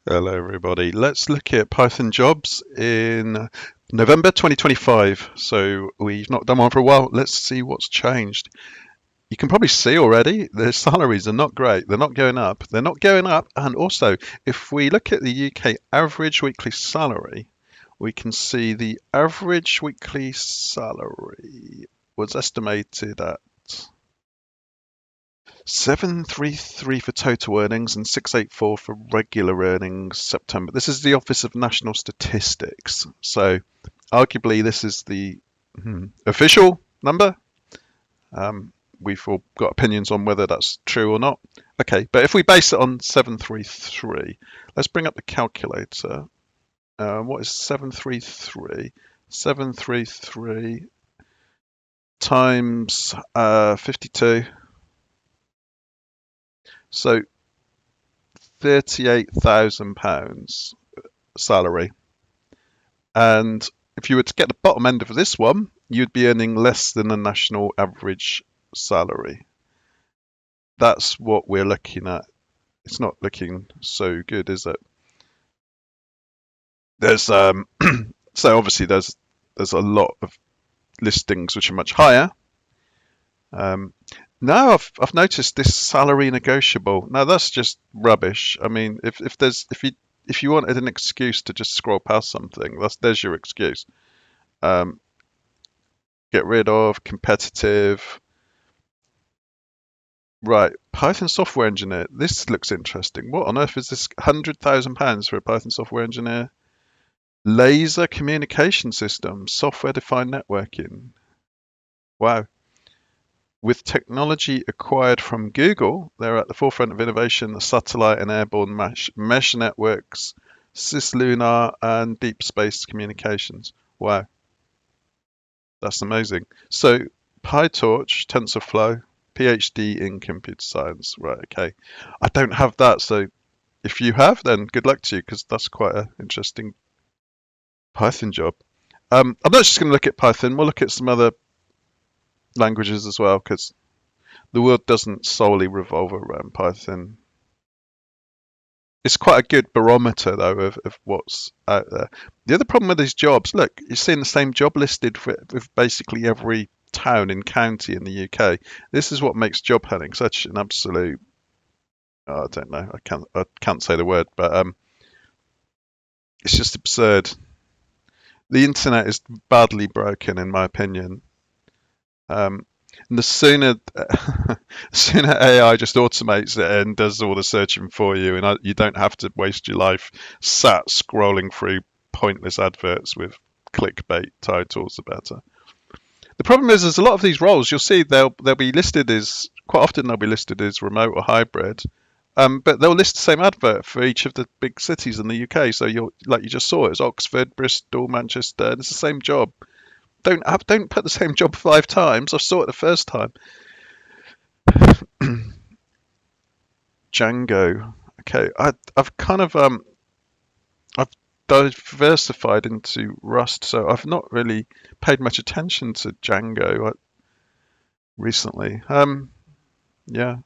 Hello, everybody. Let's look at Python jobs in November 2025. So we've not done one for a while. Let's see what's changed. You can probably see already the salaries are not great. They're not going up. They're not going up. And also, if we look at the UK average weekly salary, we can see the average weekly salary was estimated at 733 for total earnings and 684 for regular earnings September. This is the Office of National Statistics. So arguably this is the official number. We've all got opinions on whether that's true or not. Okay, but if we base it on 733, let's bring up the calculator. What is 733? 733 times 52. So £38,000 salary. And if you were to get the bottom end of this one, you'd be earning less than a national average salary. That's what we're looking at. It's not looking so good, is it? There's so obviously there's a lot of listings which are much higher. Now I've noticed this salary negotiable. Now that's just rubbish. I mean, if you wanted an excuse to just scroll past something, there's your excuse. Um, get rid of competitive. Right, Python software engineer. This looks interesting. What on earth is this? £100,000 for a Python software engineer? Laser communication system, software-defined networking. Wow. With technology acquired from Google, they're at the forefront of innovation, the satellite and airborne mesh networks, cislunar, and deep space communications. Wow, that's amazing. So, PyTorch, TensorFlow, PhD in computer science. Right, okay. I don't have that, so if you have, then good luck to you, because that's quite an interesting Python job. I'm not just going to look at Python, we'll look at some other languages as well, because the world doesn't solely revolve around Python. It's quite a good barometer, though, of what's out there. The other problem with these jobs, look, you're seeing the same job listed with basically every town and county in the UK. This is what makes job hunting such an absolute, I don't know, I can't say the word, but it's just absurd. The internet is badly broken, in my opinion. Um, and the sooner AI just automates it and does all the searching for you, and you don't have to waste your life sat scrolling through pointless adverts with clickbait titles, the better. The problem is, there's a lot of these roles. You'll see they'll be listed as quite often they'll be listed as remote or hybrid, but they'll list the same advert for each of the big cities in the UK. So you're like you just saw it was Oxford, Bristol, Manchester. And it's the same job. Don't put the same job 5 times. I saw it the first time. Django. Okay, I've kind of I've diversified into Rust, so I've not really paid much attention to Django recently. Yeah,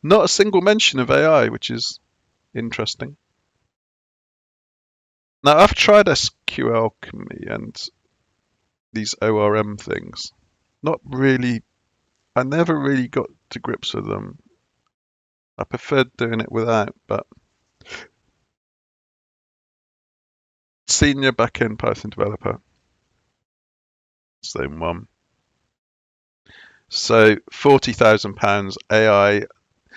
not a single mention of AI, which is interesting. Now I've tried SQL Alchemy and these ORM things. Not really. I never really got to grips with them. I preferred doing it without, but senior backend Python developer, same one. So £40,000 AI.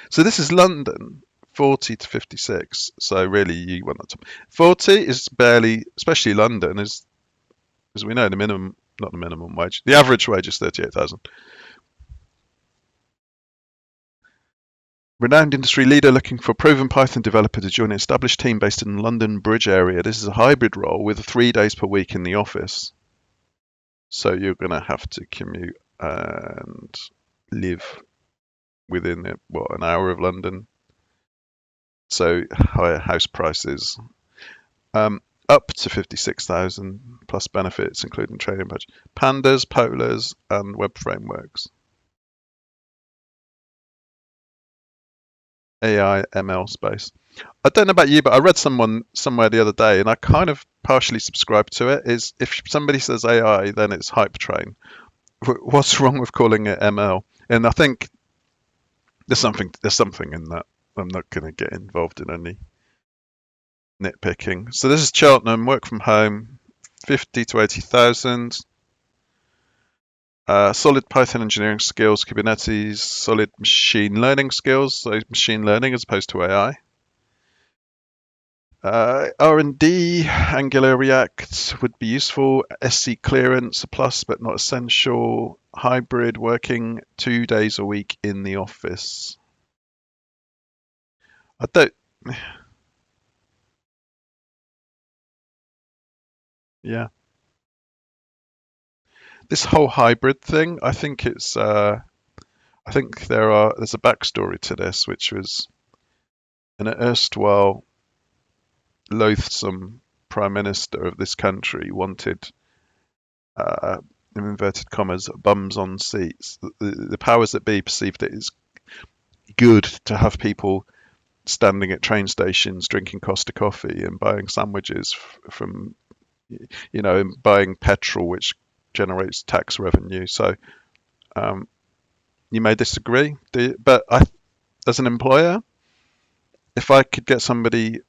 So this is London, 40 to 56. So really, you want that to 40 is barely, especially London, is as we know the minimum, not the minimum wage. The average wage is 38,000. Renowned industry leader looking for a proven Python developer to join an established team based in the London Bridge area. This is a hybrid role with 3 days per week in the office. So you're going to have to commute and live within an hour of London. So higher house prices, up to 56,000 plus benefits, including training budget, pandas, polars, and web frameworks. AI ML space. I don't know about you, but I read someone somewhere the other day, and I kind of partially subscribe to it. Is if somebody says AI, then it's hype train. What's wrong with calling it ML? And I think there's something in that. I'm not going to get involved in any nitpicking. So this is Cheltenham, work from home, 50 to 80,000. Solid Python engineering skills, Kubernetes, solid machine learning skills, so machine learning as opposed to AI. R&D, Angular React would be useful. SC clearance, a plus but not essential. Hybrid, working 2 days a week in the office. I don't, yeah. This whole hybrid thing, I think there's a backstory to this, which was an erstwhile loathsome prime minister of this country wanted, uh, in inverted commas, bums on seats. The powers that be perceived it as good to have people standing at train stations drinking Costa coffee and buying sandwiches from, and buying petrol, which generates tax revenue. So um, you may disagree, but as an employer, if I could get somebody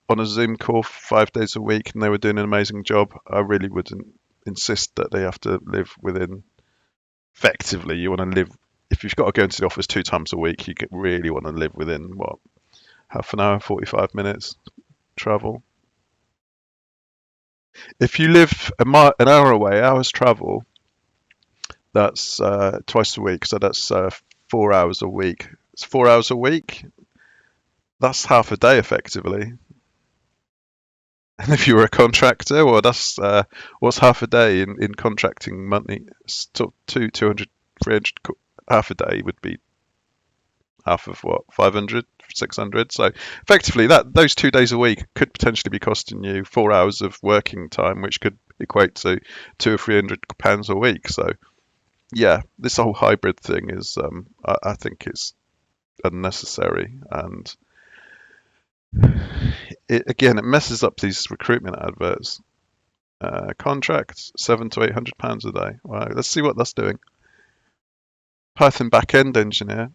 on a Zoom call 5 days a week and they were doing an amazing job, I really wouldn't insist that they have to live within. Effectively, you want to live. If you've got to go into the office 2 times a week, you really want to live within what, half an hour, 45 minutes travel. If you live an hour away, hours travel, that's twice a week, so that's 4 hours a week. It's 4 hours a week. That's half a day effectively. And if you were a contractor, well, that's what's half a day in contracting money? So 200, 300, half a day would be half of what, 500, 600. So effectively, that those 2 days a week could potentially be costing you 4 hours of working time, which could equate to £200 or £300 a week. So yeah, this whole hybrid thing is, I think, it's unnecessary, and it messes up these recruitment adverts. Contracts £700 to £800 a day. Wow, let's see what that's doing. Python backend engineer,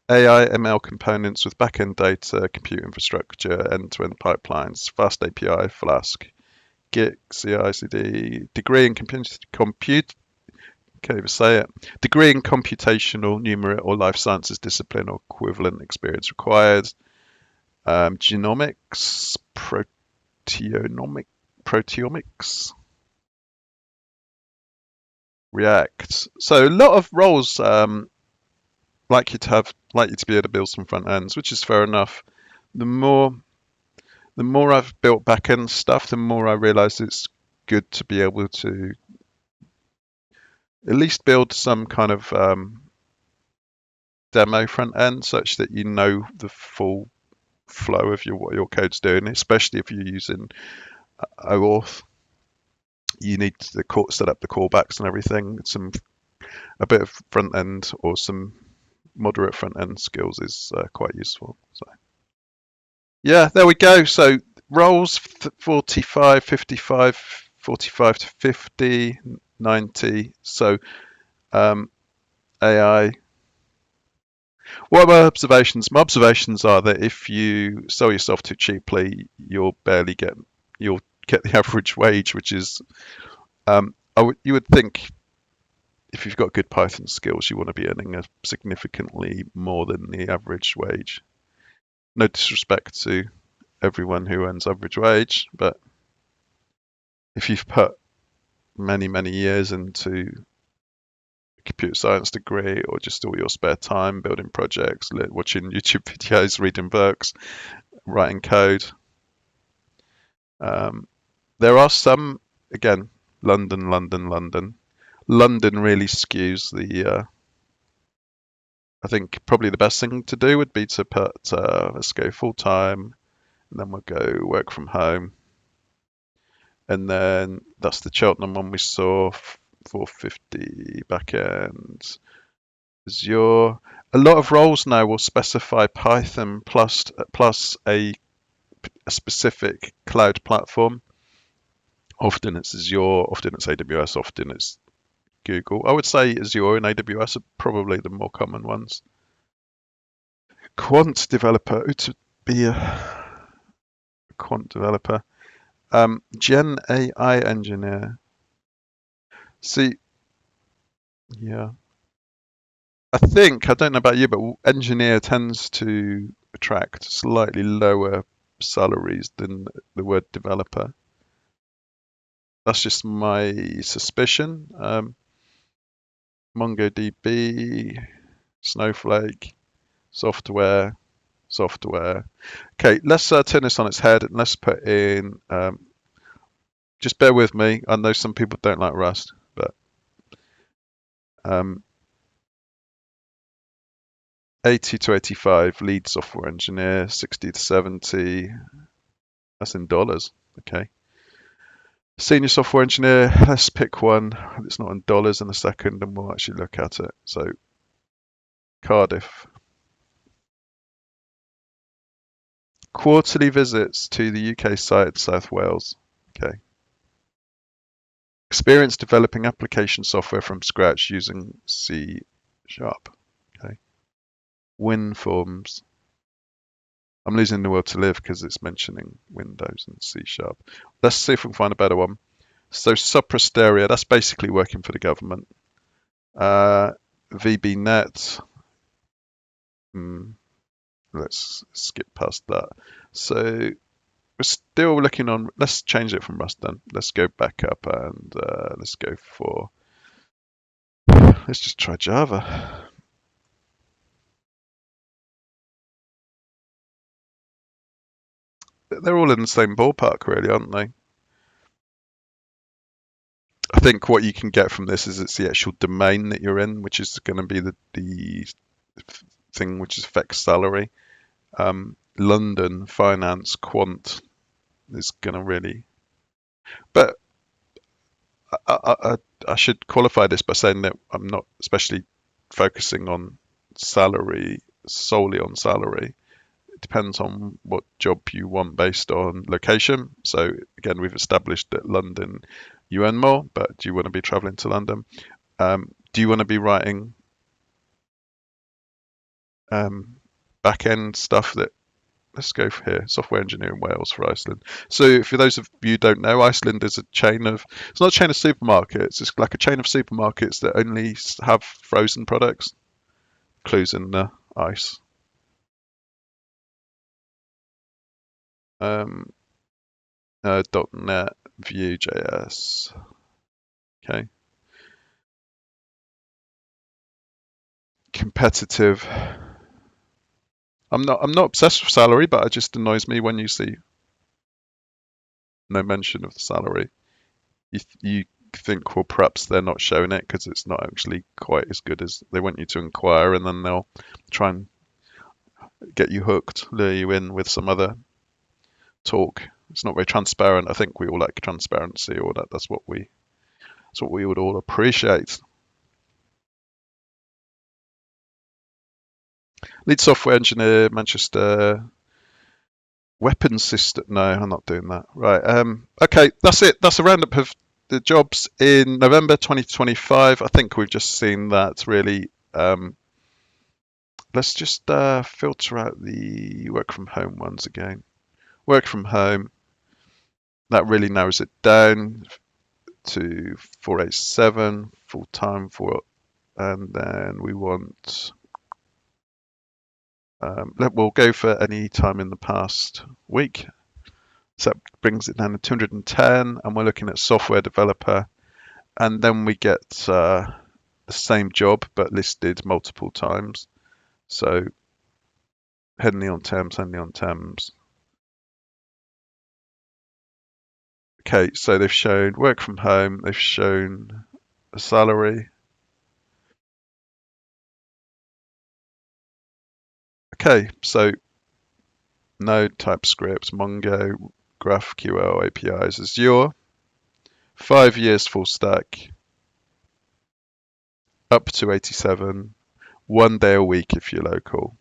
AI ML components with backend data, compute infrastructure, end-to-end pipelines, FastAPI, Flask, Git, CI/CD, degree in compute. Can't even say it. Degree in computational, numerate, or life sciences discipline or equivalent experience required. Genomics, proteomics, React. So a lot of roles like you to be able to build some front ends, which is fair enough. The more the more I've built back end stuff, the more I realise it's good to be able to at least build some kind of demo front end, such that you know the full flow of what your code's doing, especially if you're using OAuth. You need to set up the callbacks and everything. A bit of front end or some moderate front end skills is quite useful. So yeah, there we go. So roles 45, 55, 45 to 50, 90. So um, AI. What are my observations? My observations are that if you sell yourself too cheaply, you'll get the average wage, which is you would think if you've got good Python skills, you want to be earning a significantly more than the average wage. No disrespect to everyone who earns average wage, but if you've put many, many years into a computer science degree, or just all your spare time building projects, watching YouTube videos, reading books, writing code, um, there are some, again, London, London, London. London really skews I think probably the best thing to do would be to put, let's go full time, and then we'll go work from home. And then that's the Cheltenham one we saw, 450 backend, Azure. A lot of roles now will specify Python plus a specific cloud platform. Often it's Azure, often it's AWS, often it's Google. I would say Azure and AWS are probably the more common ones. Quant developer, to be a quant developer. Gen AI engineer. See, yeah. I don't know about you, but engineer tends to attract slightly lower salaries than the word developer. That's just my suspicion. MongoDB, Snowflake, software, software. Okay, let's turn this on its head and let's put in, just bear with me. I know some people don't like Rust, but um, 80 to 85 lead software engineer, 60 to 70, that's in dollars. Okay. Senior software engineer, let's pick one that's not in dollars in a second and we'll actually look at it. So, Cardiff. Quarterly visits to the UK site, South Wales. Okay. Experience developing application software from scratch using C Sharp. Okay. Win forms. I'm losing the will to live because it's mentioning Windows and C Sharp. Let's see if we can find a better one. So Soprasteria, that's basically working for the government. VBNet. Let's skip past that. So we're still looking on. Let's change it from Rust then. Let's go back up and let's go for. Let's just try Java. They're all in the same ballpark, really, aren't they? I think what you can get from this is it's the actual domain that you're in, which is going to be the thing which affects salary. London, finance, quant is going to really. But I should qualify this by saying that I'm not especially focusing on salary, solely on salary. It depends on what job you want based on location. So again, we've established that London, you earn more, but do you want to be traveling to London? Do you want to be writing back end stuff that let's go for here, software engineer in Wales for Iceland. So for those of you who don't know, Iceland is it's not a chain of supermarkets, it's like a chain of supermarkets that only have frozen products, clues in the ice. .NET, Vue.js. Okay. Competitive. I'm not obsessed with salary, but it just annoys me when you see no mention of the salary. You think, well, perhaps they're not showing it because it's not actually quite as good as they want you to inquire, and then they'll try and get you hooked, lure you in with some other talk. It's not very transparent. I think we all like transparency, or that's what we would all appreciate. Lead software engineer, Manchester. Weapons system. No, I'm not doing that. Right. Okay, that's it. That's a roundup of the jobs in November 2025. I think we've just seen that really. Let's just filter out the work from home ones again. Work from home. That really narrows it down to 487 full time for, and then we want. We'll go for any time in the past week. So that brings it down to 210, and we're looking at software developer, and then we get the same job but listed multiple times. So Henley on Thames. Okay, so they've shown work from home, they've shown a salary. Okay, so Node, TypeScript, Mongo, GraphQL APIs, Azure, 5 years full stack, up to 87, 1 day a week if you're local.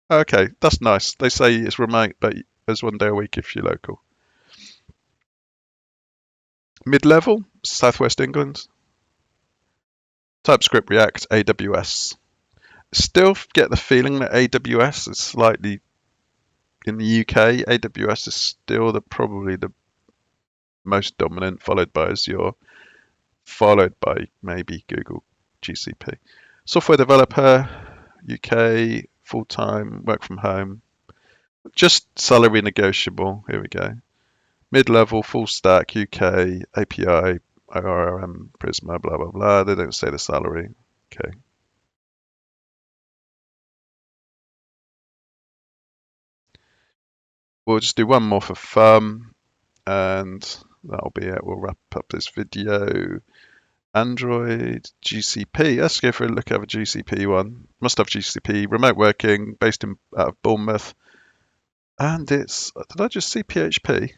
Okay, that's nice. They say it's remote, but there's 1 day a week if you're local. Mid-level, Southwest England. TypeScript, React, AWS. Still get the feeling that AWS is slightly, in the UK, AWS is still probably the most dominant, followed by Azure, followed by maybe Google GCP. Software developer, UK, full-time, work from home. Just salary negotiable. Here we go. Mid-level, full stack, UK, API, ORM, Prisma, blah, blah, blah. They don't say the salary. Okay. We'll just do one more for fun, and that'll be it. We'll wrap up this video. Android, GCP. Let's go for a look at a GCP one. Must have GCP. Remote working, based out of Bournemouth. And it's, did I just see PHP?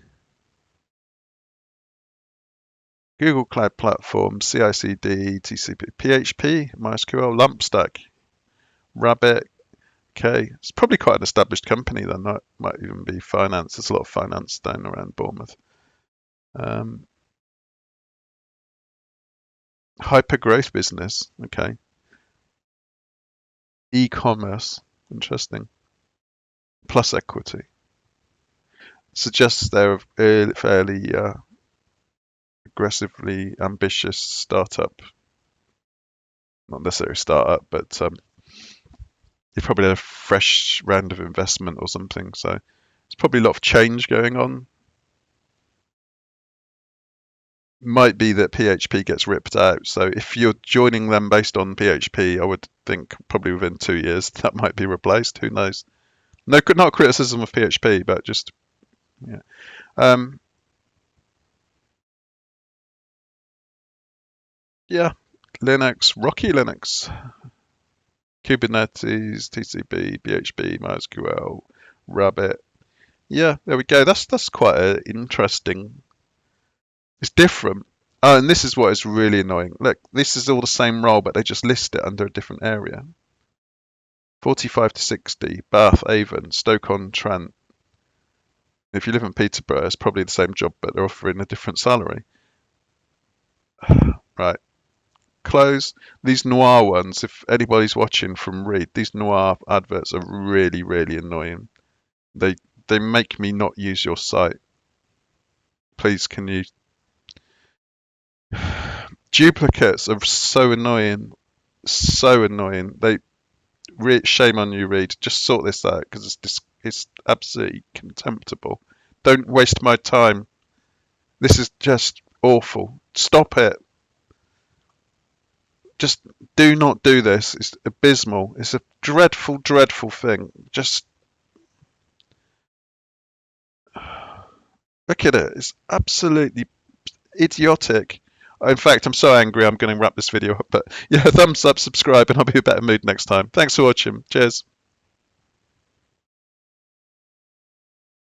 Google Cloud Platform, CI/CD, TCP, PHP, MySQL, LAMP stack, Rabbit. Okay, it's probably quite an established company then. That might even be finance. There's a lot of finance down around Bournemouth. Hyper growth business. Okay. E-commerce. Interesting. Plus equity. Suggests they're a fairly aggressively ambitious startup. Not necessarily startup, but you probably had a fresh round of investment or something. So there's probably a lot of change going on. Might be that PHP gets ripped out. So if you're joining them based on PHP, I would think probably within 2 years that might be replaced. Who knows? No, not criticism of PHP, but just yeah. Yeah, Linux, Rocky Linux, Kubernetes, TCP, PHP, MySQL, Rabbit. Yeah, there we go. That's quite an interesting. It's different. Oh, and this is what is really annoying. Look, this is all the same role, but they just list it under a different area. 45 to 60, Bath, Avon, Stoke-on-Trent. If you live in Peterborough, it's probably the same job, but they're offering a different salary. Right. Close. These noir ones, if anybody's watching from Reed, these noir adverts are really, really annoying. They make me not use your site. Please, can you? Duplicates are so annoying. So annoying. Shame on you, Reed. Just sort this out because it's absolutely contemptible. Don't waste my time. This is just awful. Stop it. Just do not do this. It's abysmal. It's a dreadful, dreadful thing. Just look at it. It's absolutely idiotic. In fact, I'm so angry I'm going to wrap this video up. But yeah, thumbs up, subscribe, and I'll be in a better mood next time. Thanks for watching. Cheers.